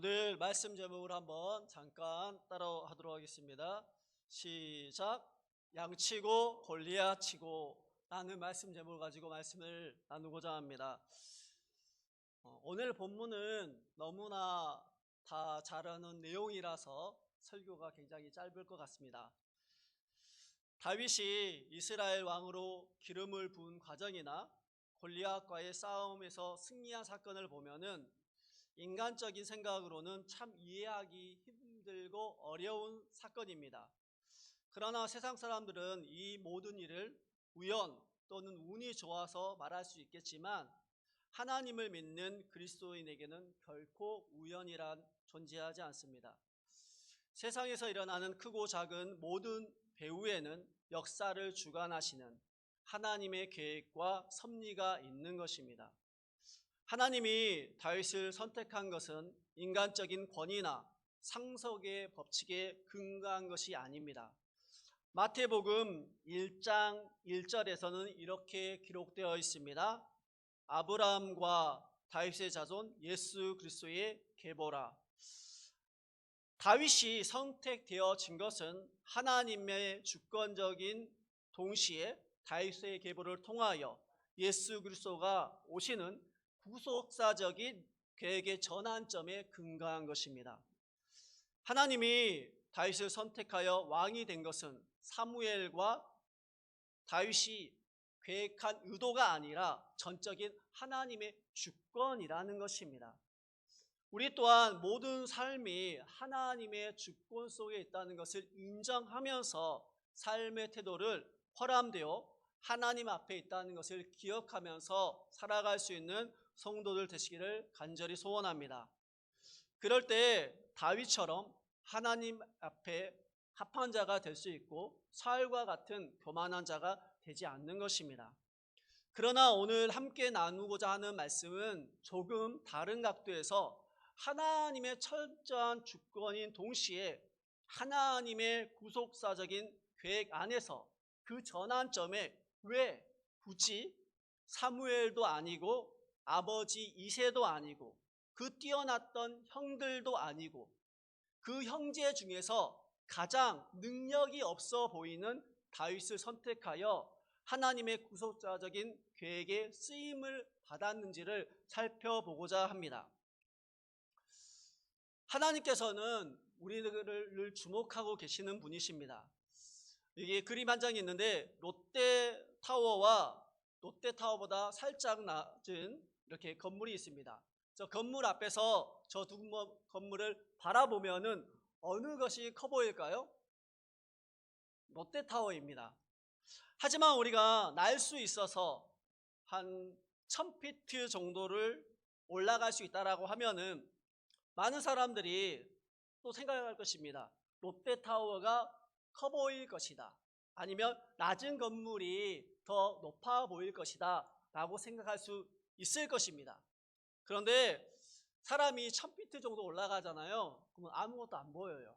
오늘 말씀 제목을 한번 잠깐 따라하도록 하겠습니다. 시작. 양치고 골리앗 치고 라는 말씀 제목을 가지고 말씀을 나누고자 합니다. 오늘 본문은 너무나 다 잘 아는 내용이라서 설교가 굉장히 짧을 것 같습니다. 다윗이 이스라엘 왕으로 기름을 부은 과정이나 골리앗과의 싸움에서 승리한 사건을 보면은 인간적인 생각으로는 참 이해하기 힘들고 어려운 사건입니다. 그러나 세상 사람들은 이 모든 일을 우연 또는 운이 좋아서 말할 수 있겠지만 하나님을 믿는 그리스도인에게는 결코 우연이란 존재하지 않습니다. 세상에서 일어나는 크고 작은 모든 배후에는 역사를 주관하시는 하나님의 계획과 섭리가 있는 것입니다. 하나님이 다윗을 선택한 것은 인간적인 권위나 상속의 법칙에 근거한 것이 아닙니다. 마태복음 1장 1절에서는 이렇게 기록되어 있습니다. 아브라함과 다윗의 자손 예수 그리스도의 계보라. 다윗이 선택되어진 것은 하나님의 주권적인 동시에 다윗의 계보를 통하여 예수 그리스도가 오시는 구속사적인 계획의 전환점에 근거한 것입니다. 하나님이 다윗을 선택하여 왕이 된 것은 사무엘과 다윗이 계획한 의도가 아니라 전적인 하나님의 주권이라는 것입니다. 우리 또한 모든 삶이 하나님의 주권 속에 있다는 것을 인정하면서 삶의 태도를 허람되어 하나님 앞에 있다는 것을 기억하면서 살아갈 수 있는 성도들 되시기를 간절히 소원합니다. 그럴 때 다윗처럼 하나님 앞에 합한 자가 될 수 있고 사울과 같은 교만한 자가 되지 않는 것입니다. 그러나 오늘 함께 나누고자 하는 말씀은 조금 다른 각도에서 하나님의 철저한 주권인 동시에 하나님의 구속사적인 계획 안에서 그 전환점에 왜 굳이 사무엘도 아니고 아버지 이새도 아니고 그 뛰어났던 형들도 아니고 그 형제 중에서 가장 능력이 없어 보이는 다윗을 선택하여 하나님의 구속자적인 계획에 쓰임을 받았는지를 살펴보고자 합니다. 하나님께서는 우리를 주목하고 계시는 분이십니다. 여기 그림 한 장이 있는데 롯데타워보다 살짝 낮은 이렇게 건물이 있습니다. 저 건물 앞에서 저 두 건물을 바라보면은 어느 것이 커 보일까요? 롯데타워입니다. 하지만 우리가 날 수 있어서 한 1000피트 정도를 올라갈 수 있다라고 하면은 많은 사람들이 또 생각할 것입니다. 롯데타워가 커 보일 것이다. 아니면 낮은 건물이 더 높아 보일 것이다 라고 생각할 수 있을 것입니다. 그런데 사람이 1000피트 정도 올라가잖아요. 그러면 아무것도 안 보여요.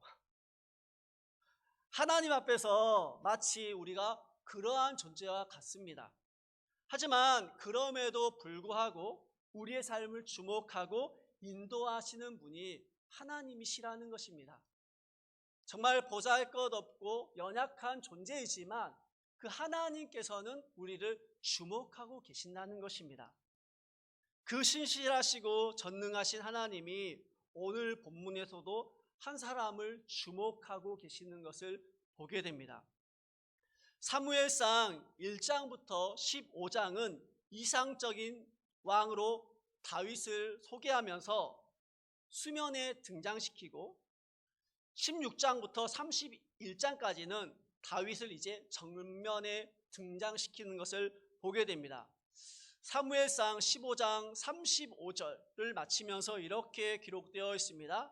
하나님 앞에서 마치 우리가 그러한 존재와 같습니다. 하지만 그럼에도 불구하고 우리의 삶을 주목하고 인도하시는 분이 하나님이시라는 것입니다. 정말 보잘것없고 연약한 존재이지만 그 하나님께서는 우리를 주목하고 계신다는 것입니다. 그 신실하시고 전능하신 하나님이 오늘 본문에서도 한 사람을 주목하고 계시는 것을 보게 됩니다. 사무엘상 1장부터 15장은 이상적인 왕으로 다윗을 소개하면서 수면에 등장시키고 16장부터 31장까지는 다윗을 이제 정면에 등장시키는 것을 보게 됩니다. 사무엘상 15장 35절을 마치면서 이렇게 기록되어 있습니다.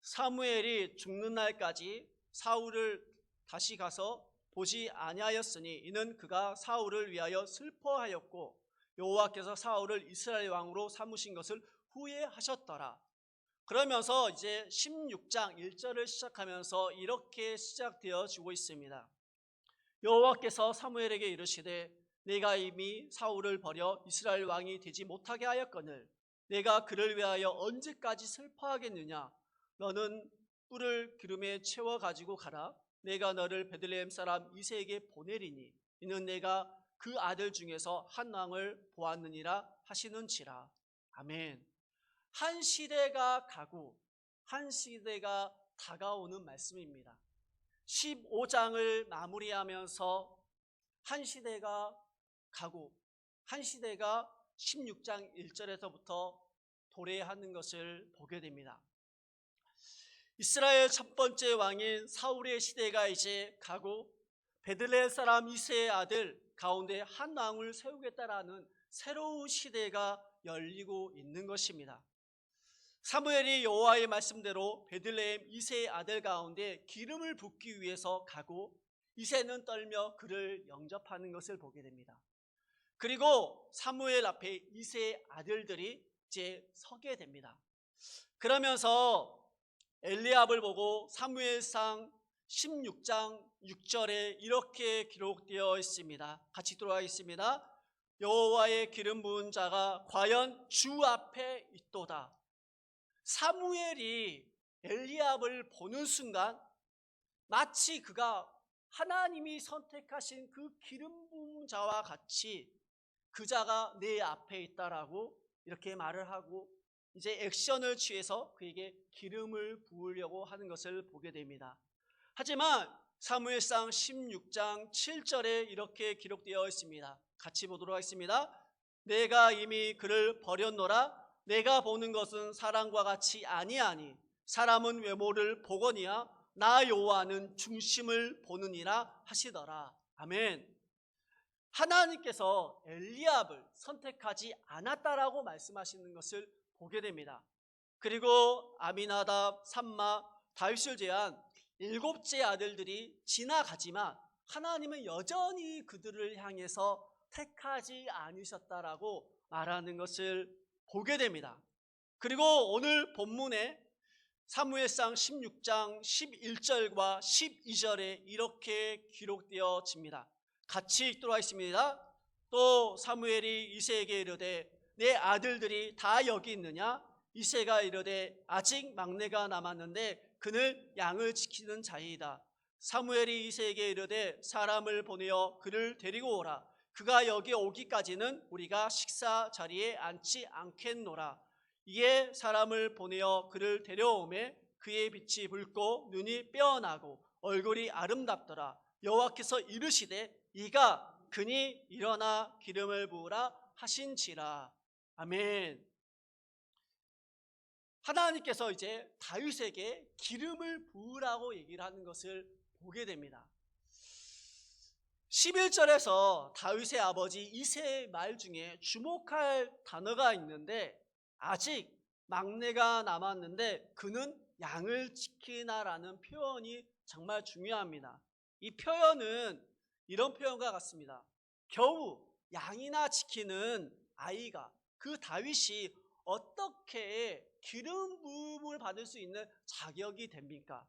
사무엘이 죽는 날까지 사울을 다시 가서 보지 아니하였으니 이는 그가 사울을 위하여 슬퍼하였고 여호와께서 사울을 이스라엘 왕으로 삼으신 것을 후회하셨더라. 그러면서 이제 16장 1절을 시작하면서 이렇게 시작되어지고 있습니다. 여호와께서 사무엘에게 이르시되 내가 이미 사울을 버려 이스라엘 왕이 되지 못하게 하였거늘 내가 그를 위하여 언제까지 슬퍼하겠느냐? 너는 뿔을 기름에 채워 가지고 가라. 내가 너를 베들레헴 사람 이새에게 보내리니 이는 내가 그 아들 중에서 한 왕을 보았느니라 하시는지라. 아멘. 한 시대가 가고 한 시대가 다가오는 말씀입니다. 15장을 마무리하면서 한 시대가 가고 한 시대가 16장 1절에서부터 도래하는 것을 보게 됩니다. 이스라엘 첫 번째 왕인 사울의 시대가 이제 가고 베들레헴 사람 이새의 아들 가운데 한 왕을 세우겠다라는 새로운 시대가 열리고 있는 것입니다. 사무엘이 여호와의 말씀대로 베들레헴 이새의 아들 가운데 기름을 붓기 위해서 가고 이새는 떨며 그를 영접하는 것을 보게 됩니다. 그리고 사무엘 앞에 이새의 아들들이 이제 서게 됩니다. 그러면서 엘리압을 보고 사무엘상 16장 6절에 이렇게 기록되어 있습니다. 같이 들어가겠습니다. 여호와의 기름 부은 자가 과연 주 앞에 있도다. 사무엘이 엘리압을 보는 순간 마치 그가 하나님이 선택하신 그 기름 부은 자와 같이 그 자가 내 앞에 있다라고 이렇게 말을 하고 이제 액션을 취해서 그에게 기름을 부으려고 하는 것을 보게 됩니다. 하지만 사무엘상 16장 7절에 이렇게 기록되어 있습니다. 같이 보도록 하겠습니다. 내가 이미 그를 버렸노라. 내가 보는 것은 사람과 같이 아니하니 사람은 외모를 보거니와 나 여호와는 중심을 보느니라 하시더라. 아멘. 하나님께서 엘리압을 선택하지 않았다라고 말씀하시는 것을 보게 됩니다. 그리고 아미나답, 삼마, 다윗을 제한 7째 아들들이 지나가지만 하나님은 여전히 그들을 향해서 택하지 않으셨다라고 말하는 것을 보게 됩니다. 그리고 오늘 본문에 사무엘상 16장 11절과 12절에 이렇게 기록되어집니다. 같이 읽도록 하겠습니다. 또 사무엘이 이새에게 이르되 내 아들들이 다 여기 있느냐? 이새가 이르되 아직 막내가 남았는데 그는 양을 지키는 자이다. 사무엘이 이새에게 이르되 사람을 보내어 그를 데리고 오라. 그가 여기 오기까지는 우리가 식사 자리에 앉지 않겠노라. 이에 사람을 보내어 그를 데려오매 그의 빛이 붉고 눈이 빼어나고 얼굴이 아름답더라. 여호와께서 이르시되 이가 그니 일어나 기름을 부으라 하신지라. 아멘. 하나님께서 이제 다윗에게 기름을 부으라고 얘기를 하는 것을 보게 됩니다. 11절에서 다윗의 아버지 이새의 말 중에 주목할 단어가 있는데 아직 막내가 남았는데 그는 양을 지키나라는 표현이 정말 중요합니다. 이 표현은 이런 표현과 같습니다. 겨우 양이나 지키는 아이가 그 다윗이 어떻게 기름 부음을 받을 수 있는 자격이 됩니까?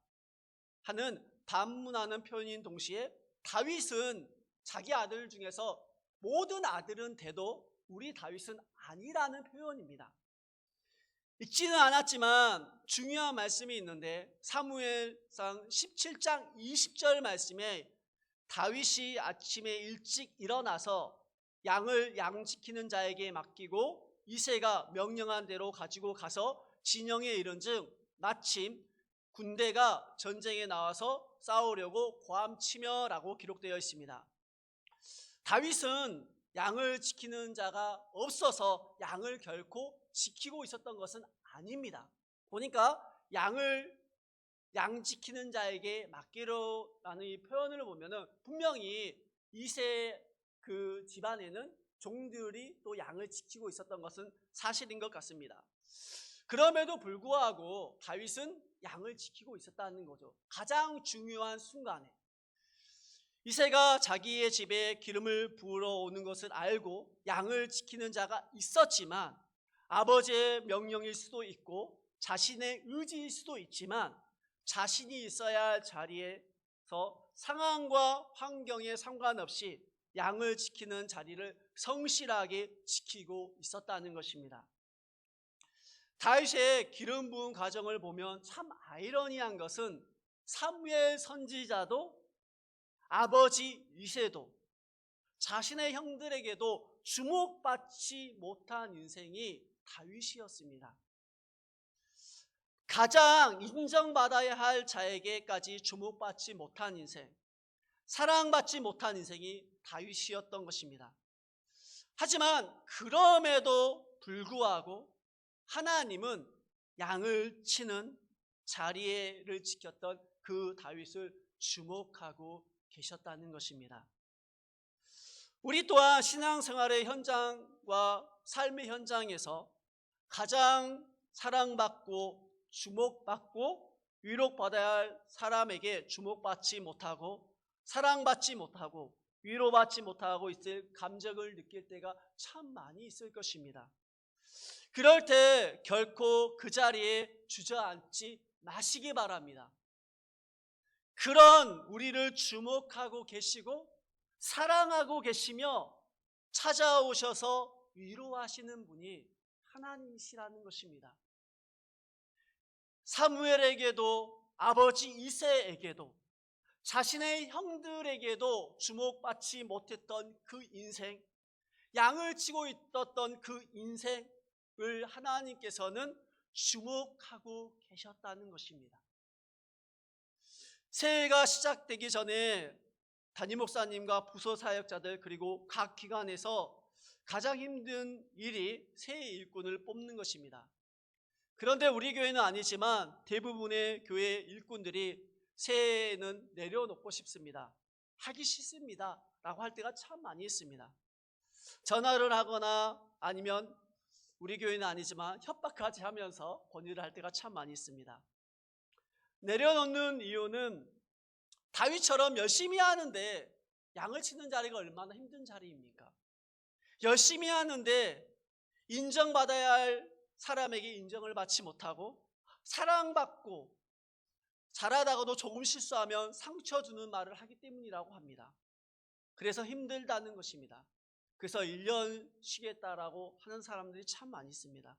하는 반문하는 표현인 동시에 다윗은 자기 아들 중에서 모든 아들은 돼도 우리 다윗은 아니라는 표현입니다. 읽지는 않았지만 중요한 말씀이 있는데 사무엘상 17장 20절 말씀에 다윗이 아침에 일찍 일어나서 양을 양 지키는 자에게 맡기고 이새가 명령한 대로 가지고 가서 진영에 이른즉 마침 군대가 전쟁에 나와서 싸우려고 고함치며라고 기록되어 있습니다. 다윗은 양을 지키는 자가 없어서 양을 결코 지키고 있었던 것은 아닙니다. 보니까 양 지키는 자에게 맡기로라는 이 표현을 보면은 분명히 이새 그 집안에는 종들이 또 양을 지키고 있었던 것은 사실인 것 같습니다. 그럼에도 불구하고 다윗은 양을 지키고 있었다는 거죠. 가장 중요한 순간에 이새가 자기의 집에 기름을 부으러 오는 것을 알고 양을 지키는 자가 있었지만 아버지의 명령일 수도 있고 자신의 의지일 수도 있지만 자신이 있어야 할 자리에서 상황과 환경에 상관없이 양을 지키는 자리를 성실하게 지키고 있었다는 것입니다. 다윗의 기름 부은 과정을 보면 참 아이러니한 것은 사무엘 선지자도 아버지 이새도 자신의 형들에게도 주목받지 못한 인생이 다윗이었습니다. 가장 인정받아야 할 자에게까지 주목받지 못한 인생, 사랑받지 못한 인생이 다윗이었던 것입니다. 하지만 그럼에도 불구하고 하나님은 양을 치는 자리를 지켰던 그 다윗을 주목하고 계셨다는 것입니다. 우리 또한 신앙생활의 현장과 삶의 현장에서 가장 사랑받고 주목받고 위로받아야 할 사람에게 주목받지 못하고 사랑받지 못하고 위로받지 못하고 있을 감정을 느낄 때가 참 많이 있을 것입니다. 그럴 때 결코 그 자리에 주저앉지 마시기 바랍니다. 그런 우리를 주목하고 계시고 사랑하고 계시며 찾아오셔서 위로하시는 분이 하나님이시라는 것입니다. 사무엘에게도 아버지 이새에게도 자신의 형들에게도 주목받지 못했던 그 인생, 양을 치고 있었던 그 인생을 하나님께서는 주목하고 계셨다는 것입니다. 새해가 시작되기 전에 담임 목사님과 부서 사역자들 그리고 각 기관에서 가장 힘든 일이 새해 일꾼을 뽑는 것입니다. 그런데 우리 교회는 아니지만 대부분의 교회 일꾼들이 새해에는 내려놓고 싶습니다. 하기 싫습니다 라고 할 때가 참 많이 있습니다. 전화를 하거나 아니면 우리 교회는 아니지만 협박까지 하면서 권유를 할 때가 참 많이 있습니다. 내려놓는 이유는 다윗처럼 열심히 하는데 양을 치는 자리가 얼마나 힘든 자리입니까? 열심히 하는데 인정받아야 할 사람에게 인정을 받지 못하고 사랑받고 잘하다가도 조금 실수하면 상처 주는 말을 하기 때문이라고 합니다. 그래서 힘들다는 것입니다. 그래서 1년 쉬겠다라고 하는 사람들이 참 많이 있습니다.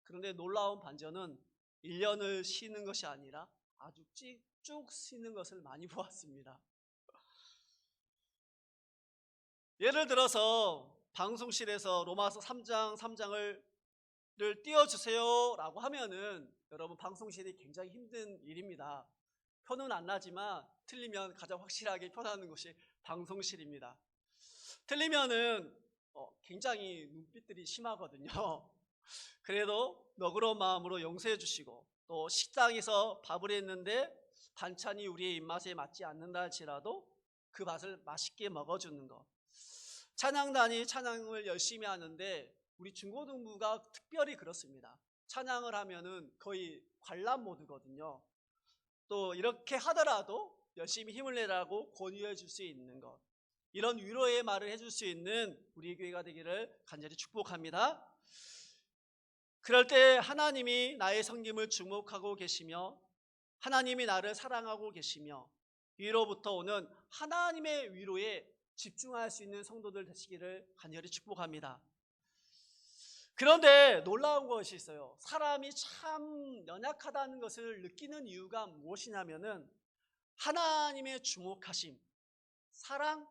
그런데 놀라운 반전은 1년을 쉬는 것이 아니라 아주 쭉 쉬는 것을 많이 보았습니다. 예를 들어서 방송실에서 로마서 3장 3장을 띄워주세요 라고 하면은 여러분 방송실이 굉장히 힘든 일입니다. 표는 안 나지만 틀리면 가장 확실하게 표나는 곳이 방송실입니다. 틀리면은 굉장히 눈빛들이 심하거든요. 그래도 너그러운 마음으로 용서해 주시고 또 식당에서 밥을 했는데 반찬이 우리의 입맛에 맞지 않는다 할지라도 그 맛을 맛있게 먹어주는 것. 찬양단이 찬양을 열심히 하는데 우리 중고등부가 특별히 그렇습니다. 찬양을 하면은 거의 관람 모드거든요. 또 이렇게 하더라도 열심히 힘을 내라고 권유해 줄 수 있는 것, 이런 위로의 말을 해줄 수 있는 우리 교회가 되기를 간절히 축복합니다. 그럴 때 하나님이 나의 섬김을 주목하고 계시며 하나님이 나를 사랑하고 계시며 위로부터 오는 하나님의 위로에 집중할 수 있는 성도들 되시기를 간절히 축복합니다. 그런데 놀라운 것이 있어요. 사람이 참 연약하다는 것을 느끼는 이유가 무엇이냐면은 하나님의 주목하심, 사랑,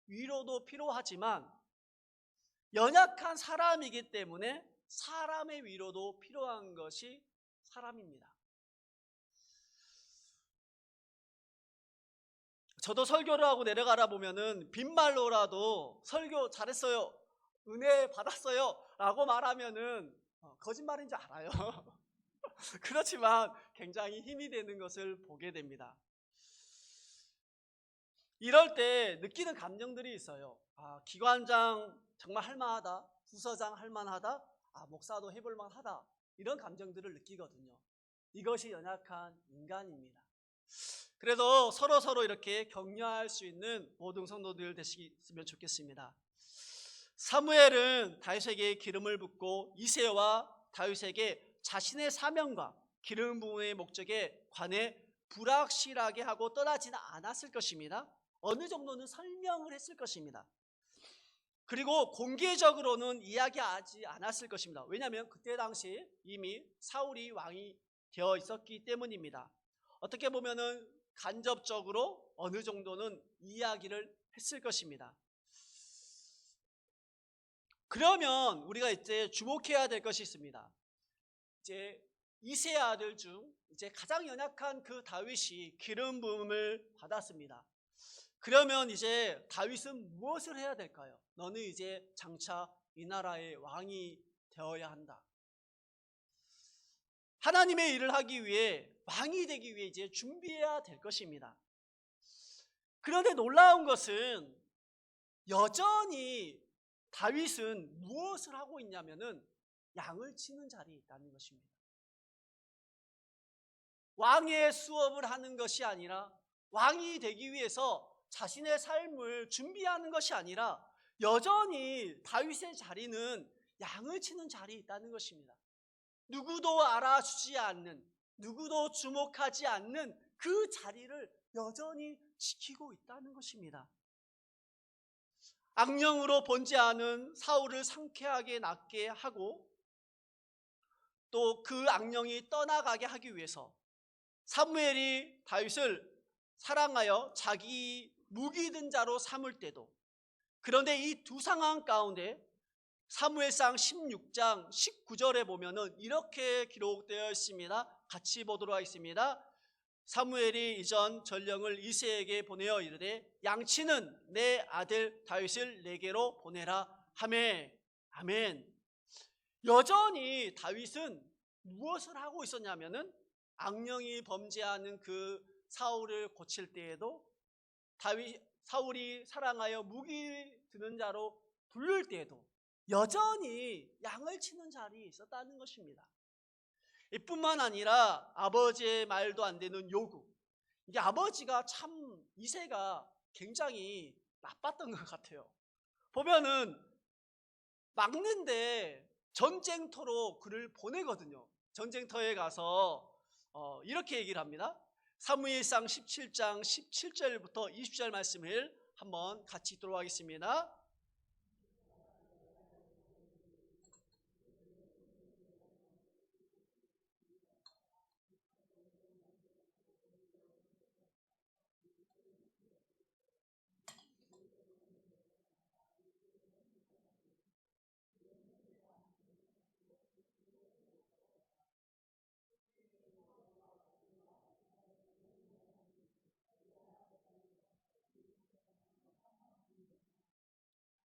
위로도 필요하지만 연약한 사람이기 때문에 사람의 위로도 필요한 것이 사람입니다. 저도 설교를 하고 내려가다 보면은 빈말로라도 설교 잘했어요, 은혜 받았어요 라고 말하면은 거짓말인 줄 알아요. 그렇지만 굉장히 힘이 되는 것을 보게 됩니다. 이럴 때 느끼는 감정들이 있어요. 기관장 정말 할만하다, 부서장 할만하다, 목사도 해볼만하다, 이런 감정들을 느끼거든요. 이것이 연약한 인간입니다. 그래서 서로 이렇게 격려할 수 있는 모든 성도들 되시면 좋겠습니다. 사무엘은 다윗에게 기름을 붓고 이새와 다윗에게 자신의 사명과 기름 부음의 목적에 관해 불확실하게 하고 떠나지는 않았을 것입니다. 어느 정도는 설명을 했을 것입니다. 그리고 공개적으로는 이야기하지 않았을 것입니다. 왜냐하면 그때 당시 이미 사울이 왕이 되어 있었기 때문입니다. 어떻게 보면은 간접적으로 어느 정도는 이야기를 했을 것입니다. 그러면 우리가 이제 주목해야 될 것이 있습니다. 이제 이세 아들 중 이제 가장 연약한 그 다윗이 기름 부음을 받았습니다. 그러면 이제 다윗은 무엇을 해야 될까요? 너는 이제 장차 이 나라의 왕이 되어야 한다. 하나님의 일을 하기 위해, 왕이 되기 위해 이제 준비해야 될 것입니다. 그런데 놀라운 것은 여전히 다윗은 무엇을 하고 있냐면은 양을 치는 자리에 있다는 것입니다. 왕의 수업을 하는 것이 아니라, 왕이 되기 위해서 자신의 삶을 준비하는 것이 아니라 여전히 다윗의 자리는 양을 치는 자리에 있다는 것입니다. 누구도 알아주지 않는, 누구도 주목하지 않는 그 자리를 여전히 지키고 있다는 것입니다. 악령으로 번제하는 사울을 상쾌하게 낫게 하고 또 그 악령이 떠나가게 하기 위해서 사무엘이 다윗을 사랑하여 자기 무기 든 자로 삼을 때도, 그런데 이 두 상황 가운데 사무엘상 16장 19절에 보면은 이렇게 기록되어 있습니다. 같이 보도록 하겠습니다. 사무엘이 이전 전령을 이새에게 보내어 이르되 양치는 내 아들 다윗을 내게로 보내라 하매. 아멘. 여전히 다윗은 무엇을 하고 있었냐면은 악령이 범죄하는 그 사울을 고칠 때에도, 사울이 사랑하여 무기 드는 자로 부를 때에도 여전히 양을 치는 자리에 있었다는 것입니다. 이뿐만 아니라 아버지의 말도 안 되는 요구, 이게 아버지가 참 이새가 굉장히 나빴던 것 같아요. 보면은 막는데 전쟁터로 그를 보내거든요. 전쟁터에 가서 이렇게 얘기를 합니다. 사무엘상 17장 17절부터 20절 말씀을 한번 같이 읽도록 하겠습니다.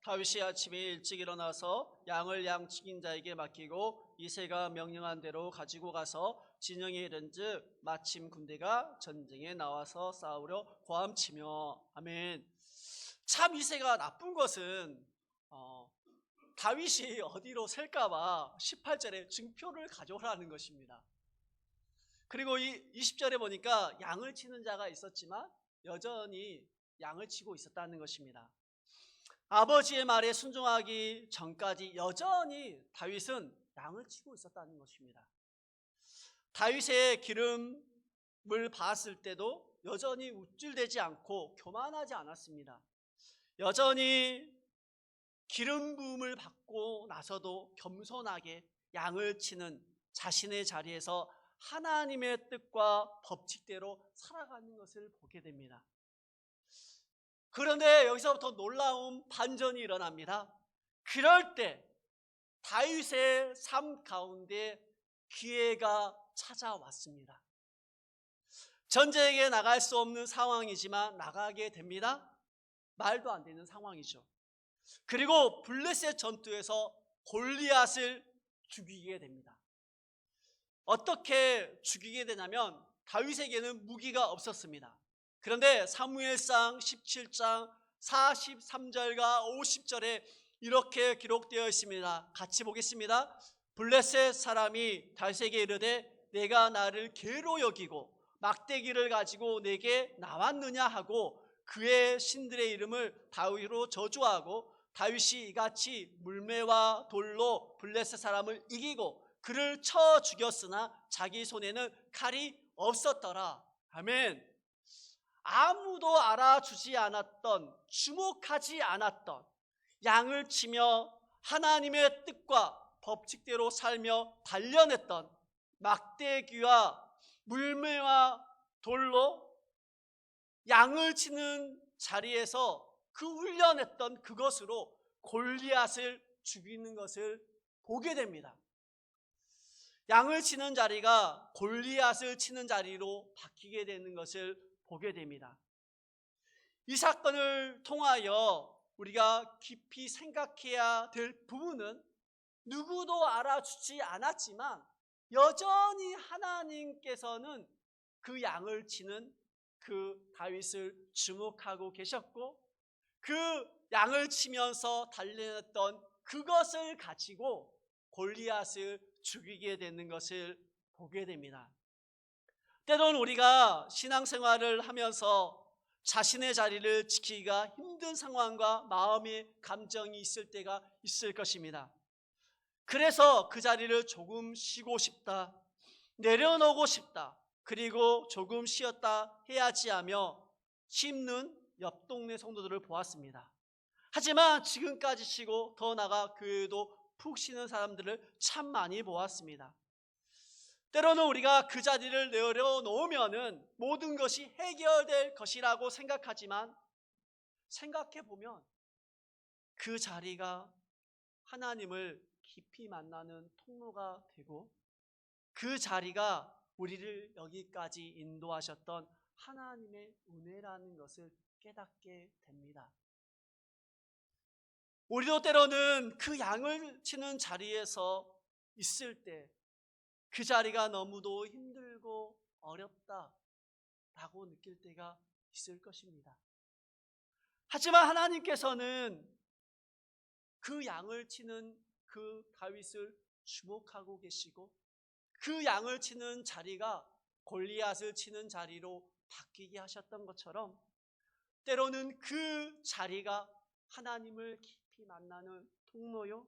다윗이 아침에 일찍 일어나서 양을 양치킨 자에게 맡기고 이새가 명령한 대로 가지고 가서 진영에 이른즉 마침 군대가 전쟁에 나와서 싸우려 고함치며. 아멘. 참 이새가 나쁜 것은 다윗이 어디로 셀까봐 18절에 증표를 가져오라는 것입니다. 그리고 이 20절에 보니까 양을 치는 자가 있었지만 여전히 양을 치고 있었다는 것입니다. 아버지의 말에 순종하기 전까지 여전히 다윗은 양을 치고 있었다는 것입니다. 다윗의 기름을 받았을 때도 여전히 우쭐대지 않고 교만하지 않았습니다. 여전히 기름 부음을 받고 나서도 겸손하게 양을 치는 자신의 자리에서 하나님의 뜻과 법칙대로 살아가는 것을 보게 됩니다. 그런데 여기서부터 놀라운 반전이 일어납니다. 그럴 때 다윗의 삶 가운데 기회가 찾아왔습니다. 전쟁에 나갈 수 없는 상황이지만 나가게 됩니다. 말도 안 되는 상황이죠. 그리고 블레셋 전투에서 골리앗을 죽이게 됩니다. 어떻게 죽이게 되냐면 다윗에게는 무기가 없었습니다. 그런데 사무엘상 17장 43절과 50절에 이렇게 기록되어 있습니다. 같이 보겠습니다. 블레셋 사람이 다윗에게 이르되 내가 나를 개로 여기고 막대기를 가지고 내게 나왔느냐 하고 그의 신들의 이름을 다윗으로 저주하고 다윗이 이같이 물매와 돌로 블레셋 사람을 이기고 그를 쳐 죽였으나 자기 손에는 칼이 없었더라. 아멘. 아무도 알아주지 않았던, 주목하지 않았던 양을 치며 하나님의 뜻과 법칙대로 살며 단련했던 막대기와 물매와 돌로 양을 치는 자리에서 그 훈련했던 그것으로 골리앗을 죽이는 것을 보게 됩니다. 양을 치는 자리가 골리앗을 치는 자리로 바뀌게 되는 것을 보게 됩니다. 이 사건을 통하여 우리가 깊이 생각해야 될 부분은 누구도 알아주지 않았지만 여전히 하나님께서는 그 양을 치는 그 다윗을 주목하고 계셨고, 그 양을 치면서 단련했던 그것을 가지고 골리앗을 죽이게 되는 것을 보게 됩니다. 때로는 우리가 신앙생활을 하면서 자신의 자리를 지키기가 힘든 상황과 마음의 감정이 있을 때가 있을 것입니다. 그래서 그 자리를 조금 쉬고 싶다, 내려놓고 싶다, 그리고 조금 쉬었다 해야지 하며 씹는 옆 동네 성도들을 보았습니다. 하지만 지금까지 쉬고 더 나아가 교회도 푹 쉬는 사람들을 참 많이 보았습니다. 때로는 우리가 그 자리를 내려놓으면 모든 것이 해결될 것이라고 생각하지만, 생각해보면 그 자리가 하나님을 깊이 만나는 통로가 되고, 그 자리가 우리를 여기까지 인도하셨던 하나님의 은혜라는 것을 깨닫게 됩니다. 우리도 때로는 그 양을 치는 자리에서 있을 때 그 자리가 너무도 힘들고 어렵다라고 느낄 때가 있을 것입니다. 하지만 하나님께서는 그 양을 치는 그 다윗을 주목하고 계시고, 그 양을 치는 자리가 골리앗을 치는 자리로 바뀌게 하셨던 것처럼 때로는 그 자리가 하나님을 깊이 만나는 통로요,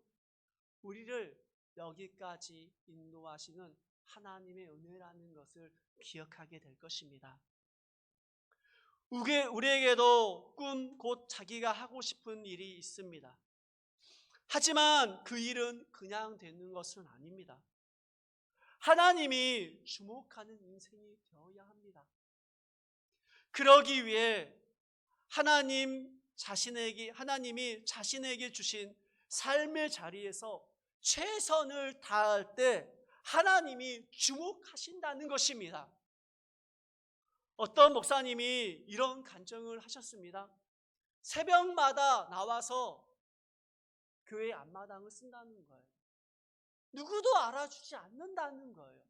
우리를 여기까지 인도하시는 하나님의 은혜라는 것을 기억하게 될 것입니다. 우리에게도 꿈, 곧 자기가 하고 싶은 일이 있습니다. 하지만 그 일은 그냥 되는 것은 아닙니다. 하나님이 주목하는 인생이 되어야 합니다. 그러기 위해 하나님이 자신에게 주신 삶의 자리에서 최선을 다할 때 하나님이 주목하신다는 것입니다. 어떤 목사님이 이런 간증을 하셨습니다. 새벽마다 나와서 교회 앞마당을 쓴다는 거예요. 누구도 알아주지 않는다는 거예요.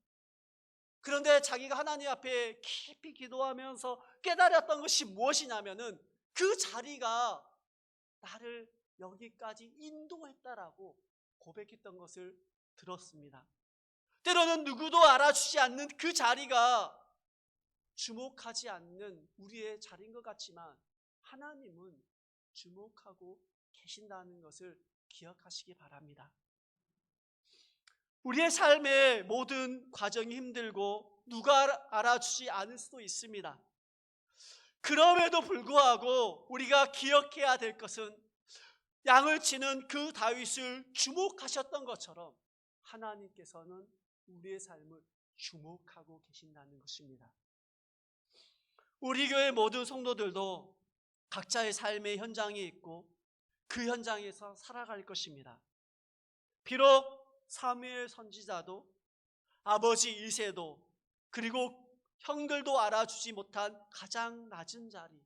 그런데 자기가 하나님 앞에 깊이 기도하면서 깨달았던 것이 무엇이냐면은 그 자리가 나를 여기까지 인도했다라고 고백했던 것을 들었습니다. 때로는 누구도 알아주지 않는 그 자리가 주목하지 않는 우리의 자리인 것 같지만 하나님은 주목하고 계신다는 것을 기억하시기 바랍니다. 우리의 삶의 모든 과정이 힘들고 누가 알아주지 않을 수도 있습니다. 그럼에도 불구하고 우리가 기억해야 될 것은 양을 치는 그 다윗을 주목하셨던 것처럼 하나님께서는 우리의 삶을 주목하고 계신다는 것입니다. 우리 교회 모든 성도들도 각자의 삶의 현장이 있고 그 현장에서 살아갈 것입니다. 비록 사무엘 선지자도 아버지 이새도 그리고 형들도 알아주지 못한 가장 낮은 자리,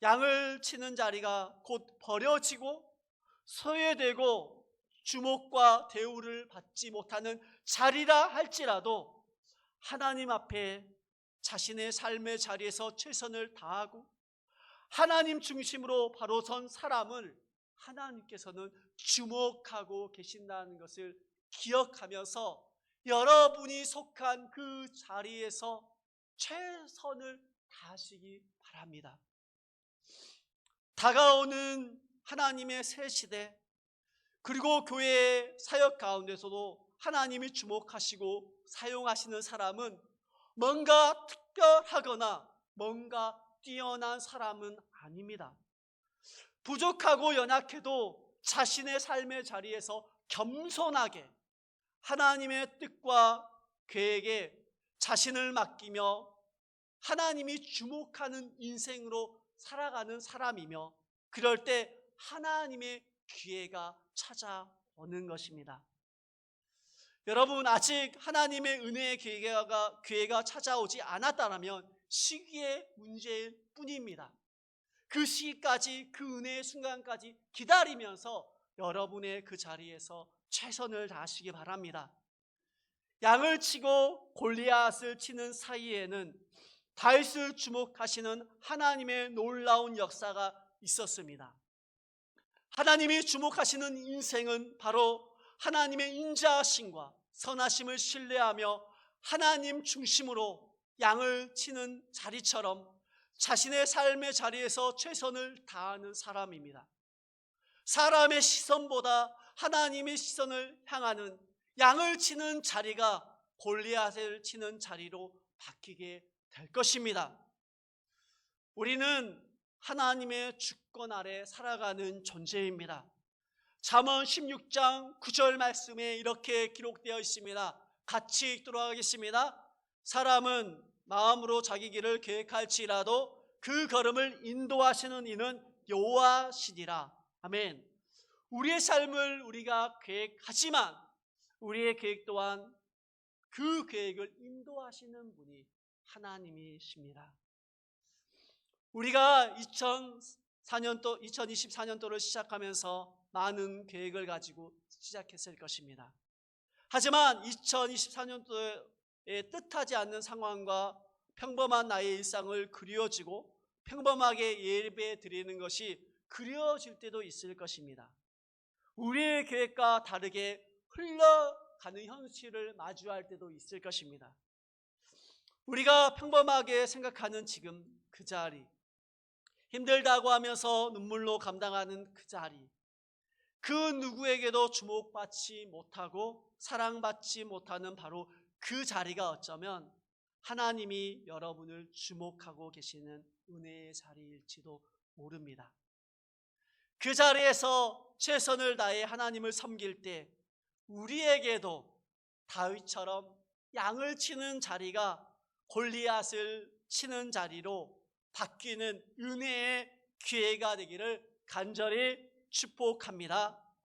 양을 치는 자리가 곧 버려지고 소외되고 주목과 대우를 받지 못하는 자리라 할지라도 하나님 앞에 자신의 삶의 자리에서 최선을 다하고 하나님 중심으로 바로 선 사람을 하나님께서는 주목하고 계신다는 것을 기억하면서 여러분이 속한 그 자리에서 최선을 다하시기 바랍니다. 다가오는 하나님의 새 시대, 그리고 교회의 사역 가운데서도 하나님이 주목하시고 사용하시는 사람은 뭔가 특별하거나 뭔가 뛰어난 사람은 아닙니다. 부족하고 연약해도 자신의 삶의 자리에서 겸손하게 하나님의 뜻과 계획에 자신을 맡기며 하나님이 주목하는 인생으로 살아가는 사람이며, 그럴 때 하나님의 기회가 찾아오는 것입니다. 여러분, 아직 하나님의 은혜의 기회가 찾아오지 않았다면 시기의 문제일 뿐입니다. 그 시기까지, 그 은혜의 순간까지 기다리면서 여러분의 그 자리에서 최선을 다하시기 바랍니다. 양을 치고 골리앗을 치는 사이에는 다윗을 주목하시는 하나님의 놀라운 역사가 있었습니다. 하나님이 주목하시는 인생은 바로 하나님의 인자하심과 선하심을 신뢰하며 하나님 중심으로 양을 치는 자리처럼 자신의 삶의 자리에서 최선을 다하는 사람입니다. 사람의 시선보다 하나님의 시선을 향하는 양을 치는 자리가 골리앗을 치는 자리로 바뀌게 될 것입니다. 우리는 하나님의 주권 아래 살아가는 존재입니다. 잠언 16장 9절 말씀에 이렇게 기록되어 있습니다. 같이 읽도록 하겠습니다. 사람은 마음으로 자기 길을 계획할지라도 그 걸음을 인도하시는 이는 여호와시니라. 아멘. 우리의 삶을 우리가 계획하지만 우리의 계획 또한 그 계획을 인도하시는 분이 하나님이십니다. 우리가 2024년도를 시작하면서 많은 계획을 가지고 시작했을 것입니다. 하지만 2024년도에 뜻하지 않는 상황과 평범한 나의 일상을 그리워지고 평범하게 예배 드리는 것이 그리워질 때도 있을 것입니다. 우리의 계획과 다르게 흘러가는 현실을 마주할 때도 있을 것입니다. 우리가 평범하게 생각하는 지금 그 자리, 힘들다고 하면서 눈물로 감당하는 그 자리, 그 누구에게도 주목받지 못하고 사랑받지 못하는 바로 그 자리가 어쩌면 하나님이 여러분을 주목하고 계시는 은혜의 자리일지도 모릅니다. 그 자리에서 최선을 다해 하나님을 섬길 때 우리에게도 다윗처럼 양을 치는 자리가 골리앗을 치는 자리로 바뀌는 은혜의 기회가 되기를 간절히 축복합니다.